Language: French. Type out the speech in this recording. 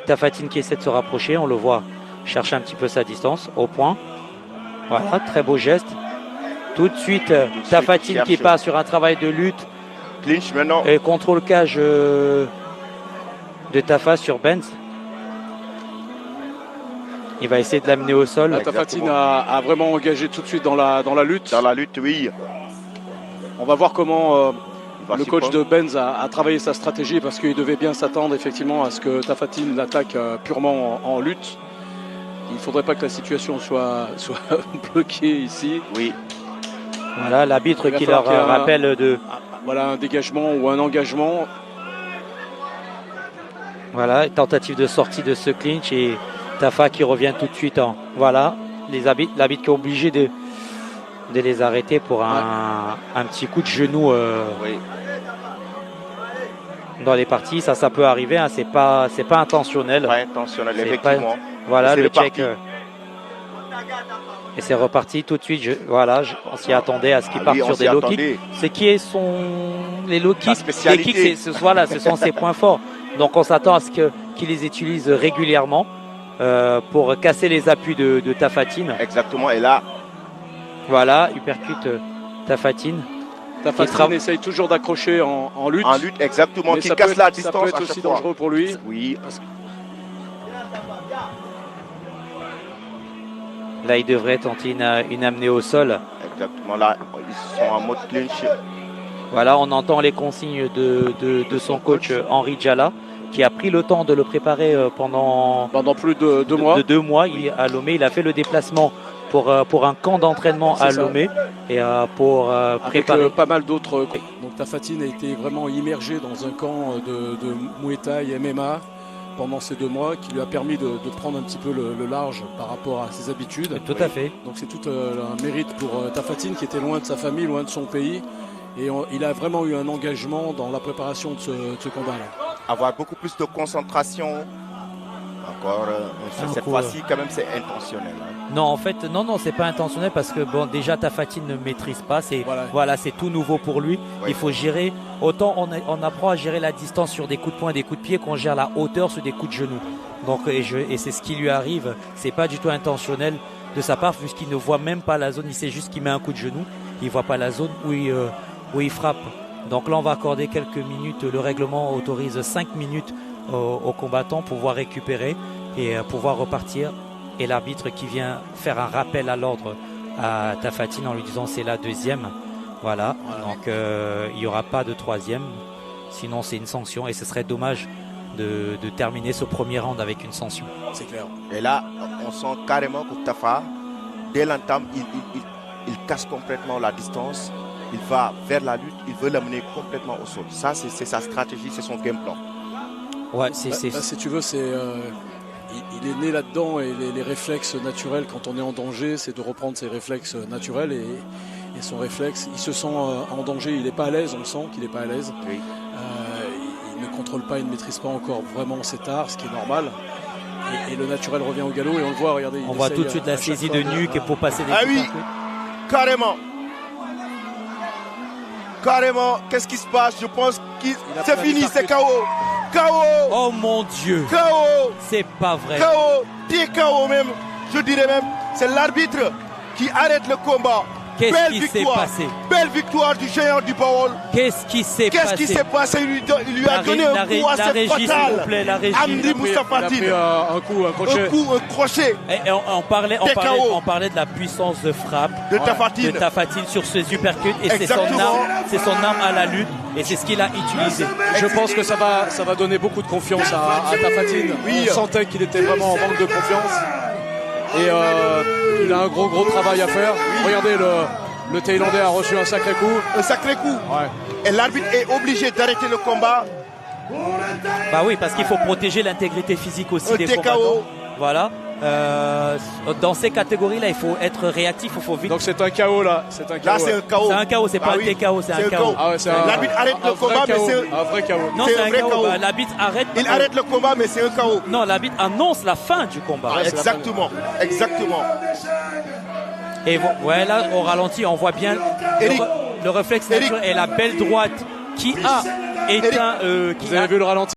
Tafatine qui essaie de se rapprocher, on le voit chercher un petit peu sa distance au point. Voilà, très beau geste. Tout de suite, Tafatine qui part sur un travail de lutte. Clinch maintenant. Et contrôle cage de Tafa sur Benz. Il va essayer de l'amener au sol. Tafatine a vraiment engagé tout de suite dans la lutte. Dans la lutte, oui. On va voir comment le coach de Benz a travaillé sa stratégie, parce qu'il devait bien s'attendre effectivement à ce que Tafatine l'attaque purement en lutte. Il ne faudrait pas que la situation soit bloquée ici. Oui. Voilà l'arbitre qui leur rappelle de... Voilà un dégagement ou un engagement. Voilà, tentative de sortie de ce clinch et Tafa qui revient tout de suite en... Voilà, l'arbitre qui est obligé de les arrêter pour un petit coup de genou Oui. dans les parties. Ça peut arriver, hein. C'est pas intentionnel. Pas intentionnel, effectivement. Voilà, le reparti. check. Et c'est reparti tout de suite. On s'y attendait à ce qu'il parte sur des low kicks. C'est qui est les low kicks. Les kicks, ce sont ses points forts. Donc on s'attend à ce qu'il les utilise régulièrement pour casser les appuis de Tafatine. Exactement. Et là, voilà, uppercut Tafatine. Tafatine essaye toujours d'accrocher en lutte. En lutte, exactement. Qui casse la distance. Ça peut être aussi dangereux pour lui. Oui. Là, il devrait tenter une amenée au sol. Exactement. Là, ils sont en mode clinch. Voilà, on entend les consignes de son coach Henri Djala, qui a pris le temps de le préparer pendant plus de 2 mois. De 2 mois, à Lomé. Il a fait le déplacement pour un camp d'entraînement à Lomé et pour préparer. Avec pas mal d'autres. Donc Tafatine a été vraiment immergé dans un camp de Muay Thai MMA pendant ces 2 mois, qui lui a permis de prendre un petit peu le large par rapport à ses habitudes. Tout à fait. Donc c'est tout un mérite pour Tafatine, qui était loin de sa famille, loin de son pays. Et il a vraiment eu un engagement dans la préparation de ce combat-là. Avoir beaucoup plus de concentration. Encore, cette fois-ci, quand même, c'est intentionnel. Hein. Non, en fait, non, c'est pas intentionnel, parce que bon, déjà Tafatine ne maîtrise pas. C'est tout nouveau pour lui. Oui. Il faut gérer. Autant on apprend à gérer la distance sur des coups de poing, des coups de pied, qu'on gère la hauteur sur des coups de genoux. Donc, et c'est ce qui lui arrive. C'est pas du tout intentionnel de sa part, puisqu'il ne voit même pas la zone. Il sait juste qu'il met un coup de genou. Il voit pas la zone où il frappe. Donc là, on va accorder quelques minutes. Le règlement autorise 5 minutes aux combattants pour pouvoir récupérer et pouvoir repartir. Et l'arbitre qui vient faire un rappel à l'ordre à Tafatine en lui disant c'est la 2e. Voilà. Donc il n'y aura pas de 3e. Sinon, c'est une sanction. Et ce serait dommage de terminer ce premier round avec une sanction. C'est clair. Et là, on sent carrément que Tafa, dès l'entame, il casse complètement la distance. Il va vers la lutte, il veut l'amener complètement au sol. Ça, c'est sa stratégie, c'est son game plan. Ouais, si tu veux, il est né là-dedans, et les réflexes naturels quand on est en danger, c'est de reprendre ses réflexes naturels, et son réflexe, il se sent en danger, il n'est pas à l'aise, on le sent qu'il n'est pas à l'aise. Oui. Il ne contrôle pas, il ne maîtrise pas encore vraiment cet art, ce qui est normal. Et le naturel revient au galop, et on le voit, regardez. On voit tout de suite la saisie de nuque pour passer des coups. Ah oui, carrément. Carrément, qu'est-ce qui se passe? Je pense que c'est fini, c'est KO. KO. Oh mon Dieu. KO. C'est pas vrai. KO. Pied KO même. Je dirais même, c'est l'arbitre qui arrête le combat. Qu'est-ce qui s'est passé? Belle victoire du géant du Bawol. Qu'est-ce qui s'est passé? Qu'est-ce qui s'est passé? Il lui a donné un coup assez fatal. Amdi Moustaphatine. Il a pris un crochet. Et on parlait de la puissance de frappe de Tafatine sur ses uppercuts. Et c'est son arme à la lutte. Et c'est ce qu'il a utilisé. Je pense que ça va donner beaucoup de confiance à Tafatine. Oui. On sentait qu'il était vraiment en manque de confiance. Et il a un gros travail à faire. Oui. Regardez, le Thaïlandais a reçu un sacré coup. Un sacré coup. Ouais. Et l'arbitre est obligé d'arrêter le combat. Bah oui, parce qu'il faut protéger l'intégrité physique aussi des combattants. Voilà. Dans ces catégories-là, il faut être réactif, il faut vite. Donc c'est un KO là. Là, c'est un KO. C'est un KO, c'est pas un TKO, c'est un KO. Ah ouais, l'arbitre arrête le combat, mais c'est un vrai KO. Non, c'est un KO. L'arbitre arrête. Il arrête le combat, mais c'est un KO. Non, l'arbitre annonce la fin du combat. Ah, exactement. Et là, au ralenti, on voit bien le réflexe naturel et la belle droite qui a éteint. Vous avez vu le ralenti?